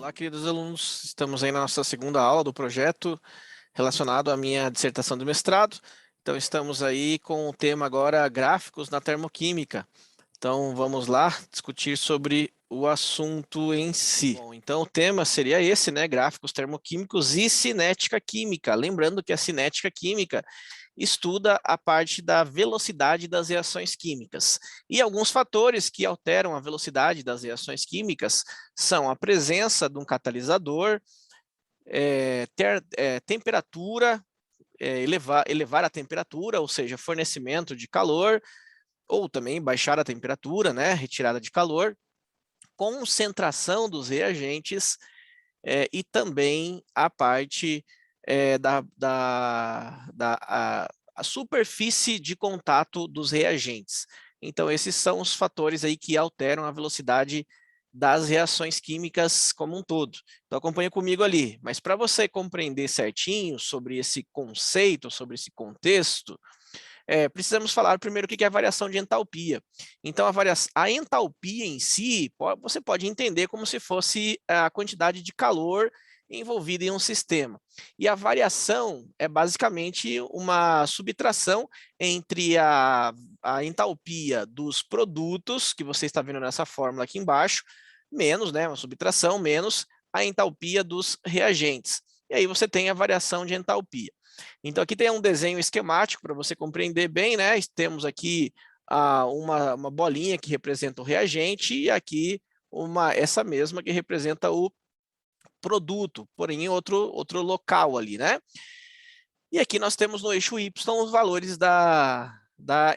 Olá, queridos alunos. Estamos aí na nossa segunda aula do projeto relacionado à minha dissertação de mestrado. Então, estamos aí com o tema agora gráficos na termoquímica. Então, vamos lá discutir sobre o assunto em si. Bom, então o tema seria esse, né? Gráficos termoquímicos e cinética química. Lembrando que a cinética química estuda a parte da velocidade das reações químicas. E alguns fatores que alteram a velocidade das reações químicas são a presença de um catalisador, temperatura, elevar a temperatura, ou seja, fornecimento de calor, ou também baixar a temperatura, né, retirada de calor, concentração dos reagentes e também a parte a superfície de contato dos reagentes. Então, esses são os fatores aí que alteram a velocidade das reações químicas como um todo. Então, acompanha comigo ali. Mas para você compreender certinho sobre esse conceito, sobre esse contexto, precisamos falar primeiro o que é a variação de entalpia. Então, a entalpia em si, você pode entender como se fosse a quantidade de calor envolvida em um sistema. E a variação é basicamente uma subtração entre a entalpia dos produtos, que você está vendo nessa fórmula aqui embaixo, menos, né, uma subtração, menos a entalpia dos reagentes. E aí você tem a variação de entalpia. Então, aqui tem um desenho esquemático para você compreender bem, né? Temos aqui uma bolinha que representa o reagente e aqui essa mesma que representa o produto, porém em outro local ali, né? E aqui nós temos no eixo Y os valores da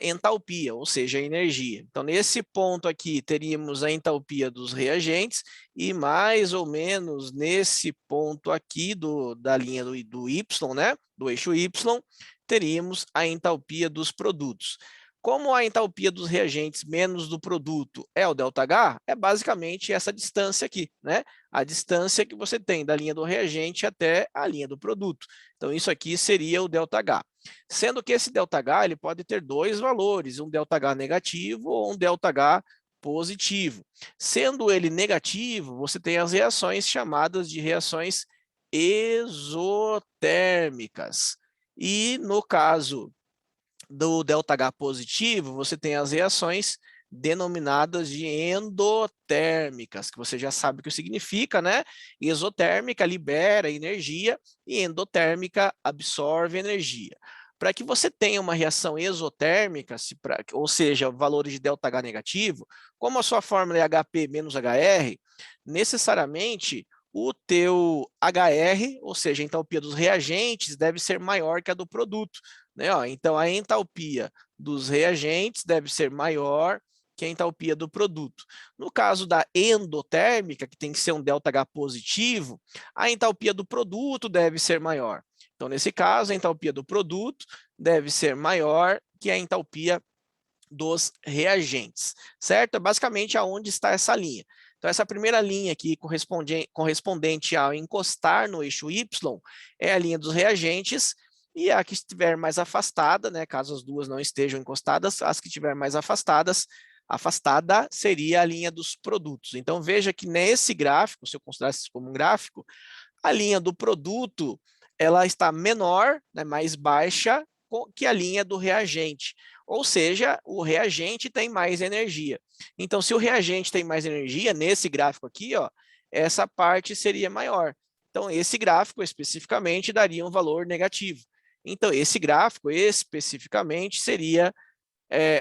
entalpia, ou seja, a energia. Então, nesse ponto aqui, teríamos a entalpia dos reagentes e mais ou menos nesse ponto aqui da linha do Y, né, do eixo Y, teríamos a entalpia dos produtos. Como a entalpia dos reagentes menos do produto é o ΔH, é basicamente essa distância aqui, né? A distância que você tem da linha do reagente até a linha do produto. Então, isso aqui seria o ΔH. Sendo que esse ΔH ele pode ter dois valores, um ΔH negativo ou um ΔH positivo. Sendo ele negativo, você tem as reações chamadas de reações exotérmicas. E no caso do ΔH positivo, você tem as reações denominadas de endotérmicas, que você já sabe o que significa, né? Exotérmica libera energia e endotérmica absorve energia. Para que você tenha uma reação exotérmica, ou seja, valores de ΔH negativo, como a sua fórmula é HP menos HR, necessariamente o teu HR, ou seja, a entalpia dos reagentes, deve ser maior que a do produto, né? Então, a entalpia dos reagentes deve ser maior que a entalpia do produto. No caso da endotérmica, que tem que ser um ΔH positivo, a entalpia do produto deve ser maior. Então, nesse caso, a entalpia do produto deve ser maior que a entalpia dos reagentes, certo? É basicamente aonde está essa linha. Então, essa primeira linha aqui, correspondente ao encostar no eixo Y, é a linha dos reagentes, e a que estiver mais afastada, né, caso as duas não estejam encostadas, as que estiver mais afastada seria a linha dos produtos. Então, veja que nesse gráfico, se eu considerar isso como um gráfico, a linha do produto ela está menor, né, mais baixa, que a linha do reagente. Ou seja, o reagente tem mais energia. Então, se o reagente tem mais energia, nesse gráfico aqui, ó, essa parte seria maior. Então, esse gráfico especificamente daria um valor negativo. Então, esse gráfico especificamente seria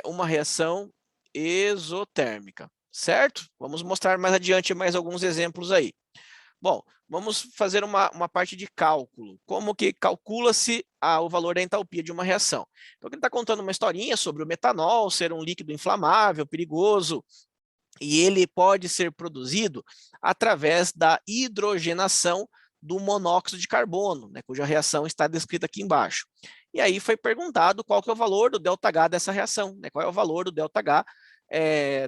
uma reação exotérmica, certo? Vamos mostrar mais adiante mais alguns exemplos aí. Bom, vamos fazer uma parte de cálculo. Como que calcula-se o valor da entalpia de uma reação? Então, ele está contando uma historinha sobre o metanol ser um líquido inflamável, perigoso, e ele pode ser produzido através da hidrogenação do monóxido de carbono, né, cuja reação está descrita aqui embaixo. E aí foi perguntado qual que é o valor do ΔH dessa reação, né, qual é o valor do ΔH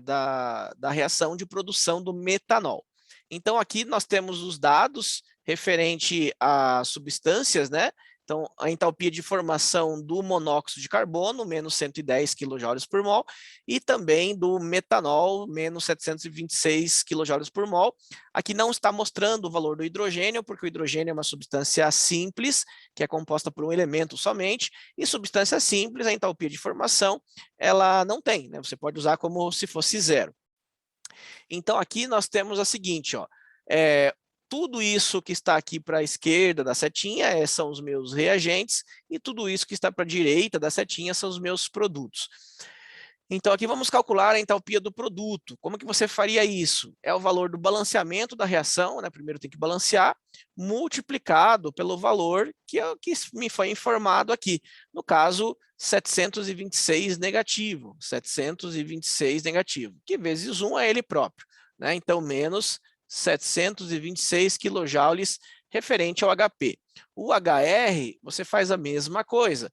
da reação de produção do metanol. Então, aqui nós temos os dados referente a substâncias, né? Então, a entalpia de formação do monóxido de carbono, menos 110 kJ por mol, e também do metanol, menos 726 kJ por mol. Aqui não está mostrando o valor do hidrogênio, porque o hidrogênio é uma substância simples, que é composta por um elemento somente, e substância simples, a entalpia de formação, ela não tem, né? Você pode usar como se fosse zero. Então, aqui nós temos a seguinte, ó, tudo isso que está aqui para a esquerda da setinha são os meus reagentes, e tudo isso que está para a direita da setinha são os meus produtos. Então, aqui vamos calcular a entalpia do produto. Como que você faria isso? É o valor do balanceamento da reação, né? Primeiro tem que balancear, multiplicado pelo valor que me foi informado aqui. No caso, 726 negativo, 726 negativo, que vezes 1 é ele próprio, né? Então, menos 726 quilojoules referente ao HP. O HR, você faz a mesma coisa.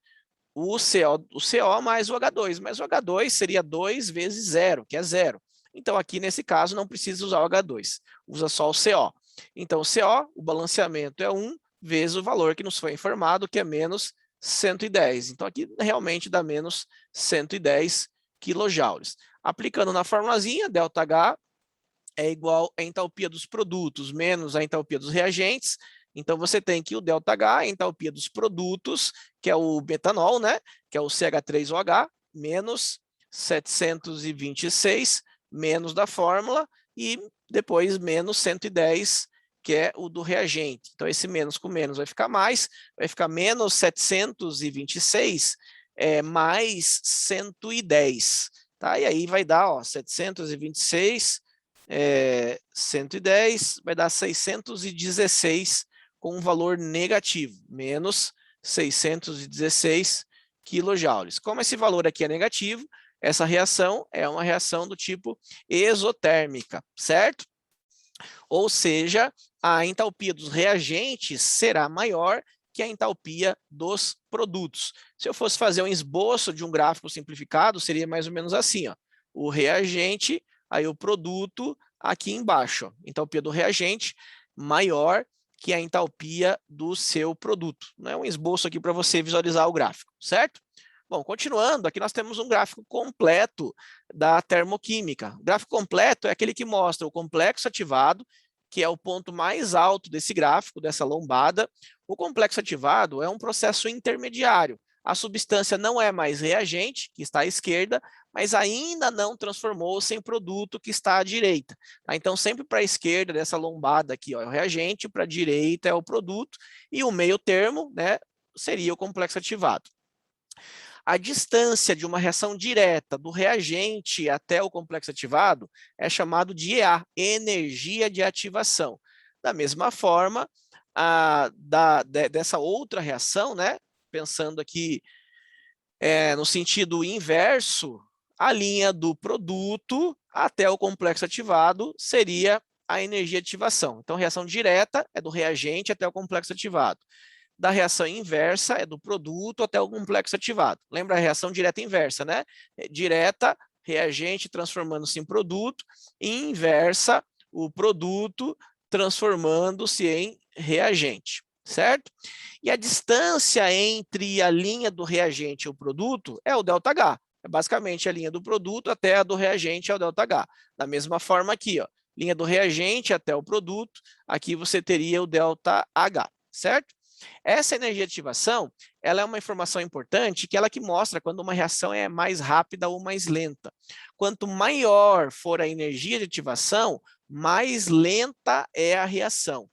O CO mais o H2, mas o H2 seria 2 vezes 0, que é 0. Então, aqui nesse caso, não precisa usar o H2, usa só o CO. Então, o CO, o balanceamento é 1 vezes o valor que nos foi informado, que é menos 110. Então, aqui realmente dá menos 110 quilojoules. Aplicando na formulazinha, ΔH é igual à entalpia dos produtos menos a entalpia dos reagentes. Então, você tem que o ΔH, a entalpia dos produtos, que é o metanol, né? Que é o CH3OH, menos 726, menos da fórmula, e depois menos 110, que é o do reagente. Então, esse menos com menos vai ficar mais, vai ficar menos 726 mais 110. Tá? E aí vai dar, ó, 726 110, vai dar 616 com um valor negativo, menos 616 quilojoules. Como esse valor aqui é negativo, essa reação é uma reação do tipo exotérmica, certo? Ou seja, a entalpia dos reagentes será maior que a entalpia dos produtos. Se eu fosse fazer um esboço de um gráfico simplificado, seria mais ou menos assim, ó. O reagente, aí o produto aqui embaixo, ó. Entalpia do reagente maior que a entalpia do seu produto. Não é um esboço aqui para você visualizar o gráfico, certo? Bom, continuando, aqui nós temos um gráfico completo da termoquímica. O gráfico completo é aquele que mostra o complexo ativado, que é o ponto mais alto desse gráfico, dessa lombada. O complexo ativado é um processo intermediário. A substância não é mais reagente, que está à esquerda, mas ainda não transformou-se em produto, que está à direita. Então, sempre para a esquerda dessa lombada aqui, ó, é o reagente, para a direita é o produto, e o meio termo, né, seria o complexo ativado. A distância de uma reação direta do reagente até o complexo ativado é chamado de EA, energia de ativação. Da mesma forma, dessa outra reação, né, pensando aqui no sentido inverso, a linha do produto até o complexo ativado seria a energia de ativação. Então, reação direta é do reagente até o complexo ativado. Da reação inversa é do produto até o complexo ativado. Lembra a reação direta e inversa, né? Direta, reagente transformando-se em produto, e inversa, o produto transformando-se em reagente, certo? E a distância entre a linha do reagente e o produto é o ΔH. É basicamente a linha do produto até a do reagente é o ΔH. Da mesma forma aqui, ó, linha do reagente até o produto, aqui você teria o ΔH, certo? Essa energia de ativação, ela é uma informação importante, que ela que mostra quando uma reação é mais rápida ou mais lenta. Quanto maior for a energia de ativação, mais lenta é a reação.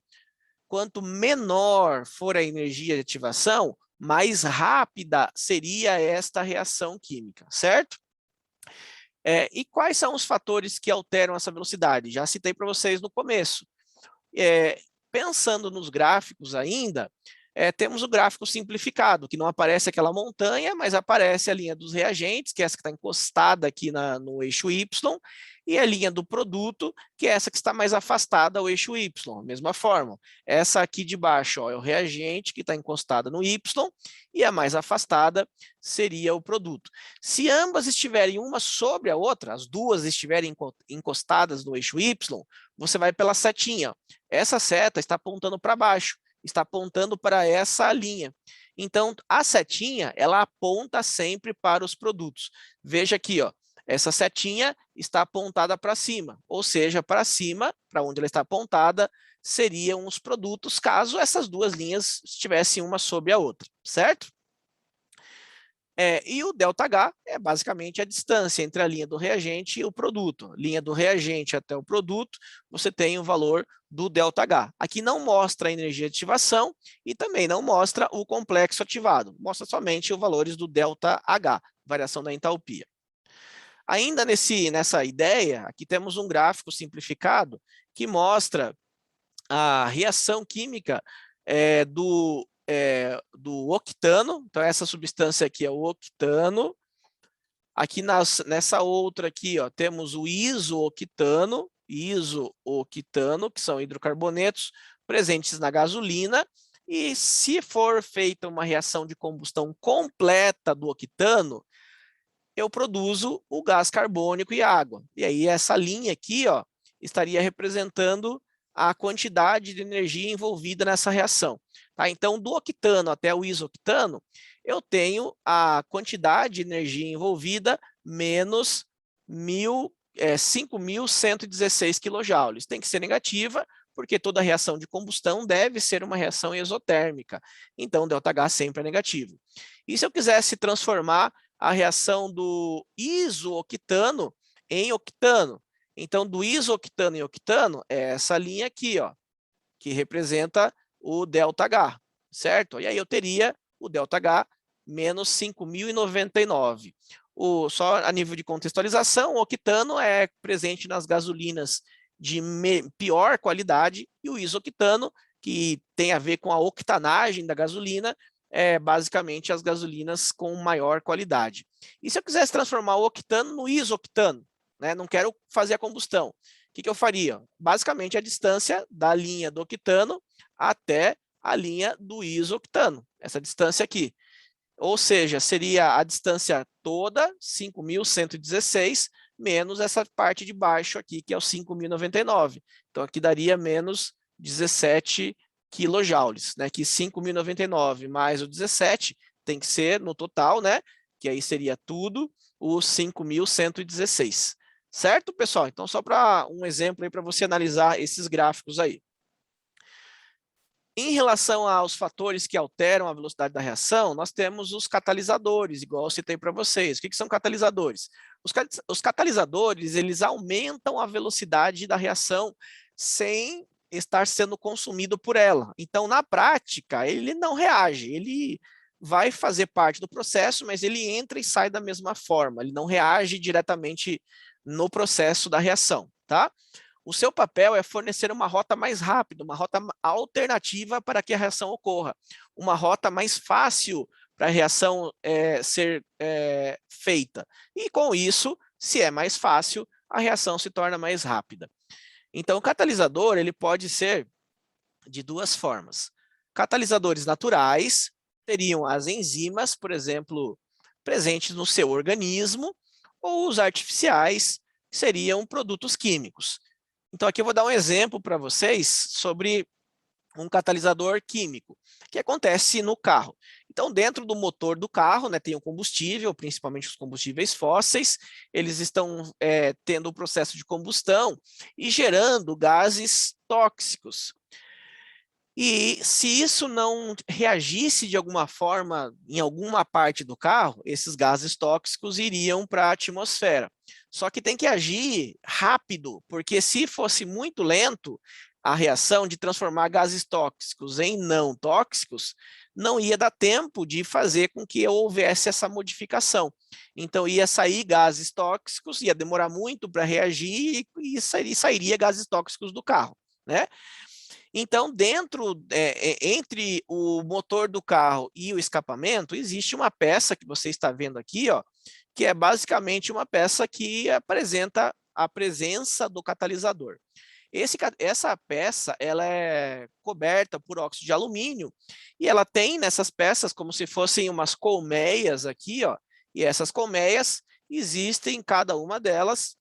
Quanto menor for a energia de ativação, mais rápida seria esta reação química, certo? E quais são os fatores que alteram essa velocidade? Já citei para vocês no começo. Pensando nos gráficos ainda, temos o gráfico simplificado, que não aparece aquela montanha, mas aparece a linha dos reagentes, que é essa que está encostada aqui no eixo Y, e a linha do produto, que é essa que está mais afastada ao eixo Y, mesma forma. Essa aqui de baixo, ó, é o reagente que está encostada no Y, e a mais afastada seria o produto. Se ambas estiverem uma sobre a outra, as duas estiverem encostadas no eixo Y, você vai pela setinha. Essa seta está apontando para baixo, está apontando para essa linha. Então, a setinha, ela aponta sempre para os produtos. Veja aqui, ó, essa setinha está apontada para cima, ou seja, para cima, para onde ela está apontada, seriam os produtos, caso essas duas linhas estivessem uma sobre a outra, certo? E o ΔH é basicamente a distância entre a linha do reagente e o produto. Linha do reagente até o produto, você tem o valor do ΔH. Aqui não mostra a energia de ativação e também não mostra o complexo ativado. Mostra somente os valores do ΔH, variação da entalpia. Ainda nessa ideia, aqui temos um gráfico simplificado que mostra a reação química do octano. Então, essa substância aqui é o octano. Aqui nessa outra aqui, ó, temos o isooctano, que são hidrocarbonetos presentes na gasolina. E se for feita uma reação de combustão completa do octano, eu produzo o gás carbônico e água. E aí essa linha aqui, ó, estaria representando a quantidade de energia envolvida nessa reação. Tá? Então, do octano até o isoctano, eu tenho a quantidade de energia envolvida menos 5.116 kJ. Tem que ser negativa, porque toda reação de combustão deve ser uma reação exotérmica. Então, ΔH sempre é negativo. E se eu quisesse transformar a reação do isooctano em octano? Então, do isooctano em octano, é essa linha aqui, ó, que representa o ΔH, certo? E aí eu teria o ΔH menos 5.099. Só a nível de contextualização, o octano é presente nas gasolinas de pior qualidade e o isoctano, que tem a ver com a octanagem da gasolina, basicamente as gasolinas com maior qualidade. E se eu quisesse transformar o octano no isoctano, né, não quero fazer a combustão, o que eu faria? Basicamente a distância da linha do octano até a linha do isoctano, essa distância aqui. Ou seja, seria a distância toda, 5.116, menos essa parte de baixo aqui, que é o 5.099. Então, aqui daria menos 17 quilojoules, né? Que 5.099 mais o 17 tem que ser no total, né? Que aí seria tudo os 5.116. Certo, pessoal? Então, só para um exemplo aí para você analisar esses gráficos aí. Em relação aos fatores que alteram a velocidade da reação, nós temos os catalisadores, igual eu citei para vocês. O que são catalisadores? Os catalisadores, eles aumentam a velocidade da reação sem estar sendo consumido por ela. Então, na prática, ele não reage, ele vai fazer parte do processo, mas ele entra e sai da mesma forma, ele não reage diretamente no processo da reação, tá? O seu papel é fornecer uma rota mais rápida, uma rota alternativa para que a reação ocorra, uma rota mais fácil para a reação ser feita. E com isso, se é mais fácil, a reação se torna mais rápida. Então, o catalisador ele pode ser de duas formas. Catalisadores naturais seriam as enzimas, por exemplo, presentes no seu organismo, ou os artificiais, que seriam produtos químicos. Então, aqui eu vou dar um exemplo para vocês sobre um catalisador químico, que acontece no carro. Então, dentro do motor do carro, né, tem o combustível, principalmente os combustíveis fósseis, eles estão tendo o processo de combustão e gerando gases tóxicos. E se isso não reagisse de alguma forma em alguma parte do carro, esses gases tóxicos iriam para a atmosfera. Só que tem que agir rápido, porque se fosse muito lento, a reação de transformar gases tóxicos em não tóxicos, não ia dar tempo de fazer com que houvesse essa modificação. Então, ia sair gases tóxicos, ia demorar muito para reagir e sairia gases tóxicos do carro, né? Então, entre o motor do carro e o escapamento, existe uma peça que você está vendo aqui, ó, que é basicamente uma peça que apresenta a presença do catalisador. Essa peça ela é coberta por óxido de alumínio e ela tem nessas peças como se fossem umas colmeias aqui, ó, e essas colmeias existem em cada uma delas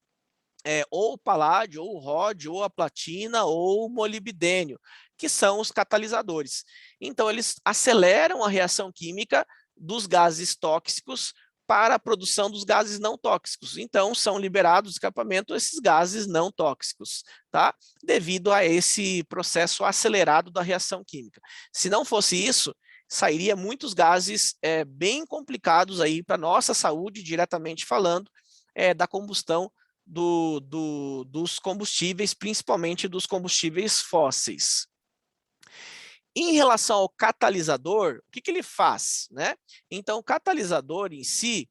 ou o paládio, ou o ródio, ou a platina, ou o molibdênio, que são os catalisadores. Então, eles aceleram a reação química dos gases tóxicos para a produção dos gases não tóxicos. Então, são liberados do escapamento esses gases não tóxicos, tá? Devido a esse processo acelerado da reação química. Se não fosse isso, sairia muitos gases bem complicados aí para a nossa saúde, diretamente falando, da combustão dos combustíveis, principalmente dos combustíveis fósseis. Em relação ao catalisador, o que ele faz, né? Então, o catalisador em si,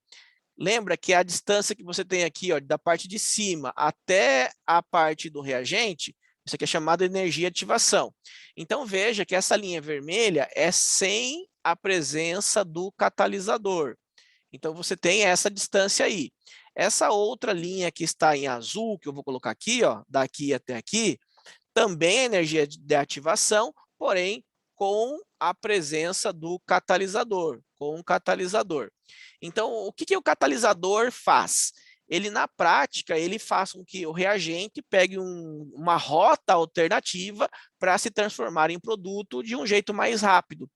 lembra que a distância que você tem aqui, ó, da parte de cima até a parte do reagente, isso aqui é chamado de energia de ativação. Então, veja que essa linha vermelha é sem a presença do catalisador. Então, você tem essa distância aí. Essa outra linha que está em azul, que eu vou colocar aqui, ó, daqui até aqui, também é energia de ativação, porém com a presença do catalisador, com o catalisador. Então, o que o catalisador faz? Ele, na prática, ele faz com que o reagente pegue uma rota alternativa para se transformar em produto de um jeito mais rápido.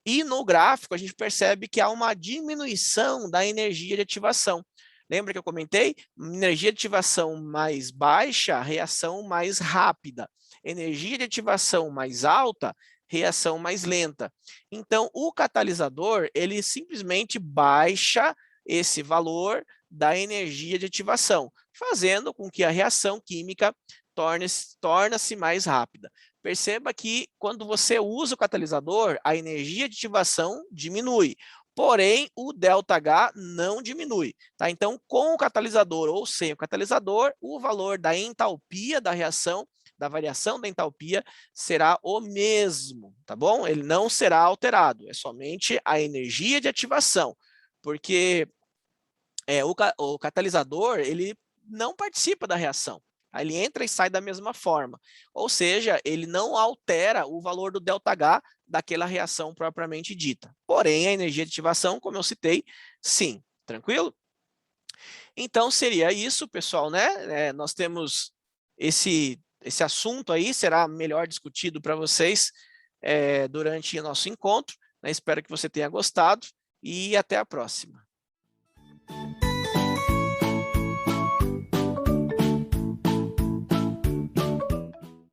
E no gráfico, a gente percebe que há uma diminuição da energia de ativação. Lembra que eu comentei? Energia de ativação mais baixa, reação mais rápida. Energia de ativação mais alta, reação mais lenta. Então, o catalisador, ele simplesmente baixa esse valor da energia de ativação, fazendo com que a reação química torne-se mais rápida. Perceba que quando você usa o catalisador, a energia de ativação diminui. Porém, o ΔH não diminui. Tá? Então, com o catalisador ou sem o catalisador, o valor da entalpia da reação, da variação da entalpia, será o mesmo, tá bom? Ele não será alterado, é somente a energia de ativação, porque o catalisador, ele não participa da reação. Ele entra e sai da mesma forma. Ou seja, ele não altera o valor do ΔH daquela reação propriamente dita. Porém, a energia de ativação, como eu citei, sim. Tranquilo? Então, seria isso, pessoal, né? Nós temos esse assunto aí, será melhor discutido para vocês durante o nosso encontro. Né? Espero que você tenha gostado e até a próxima.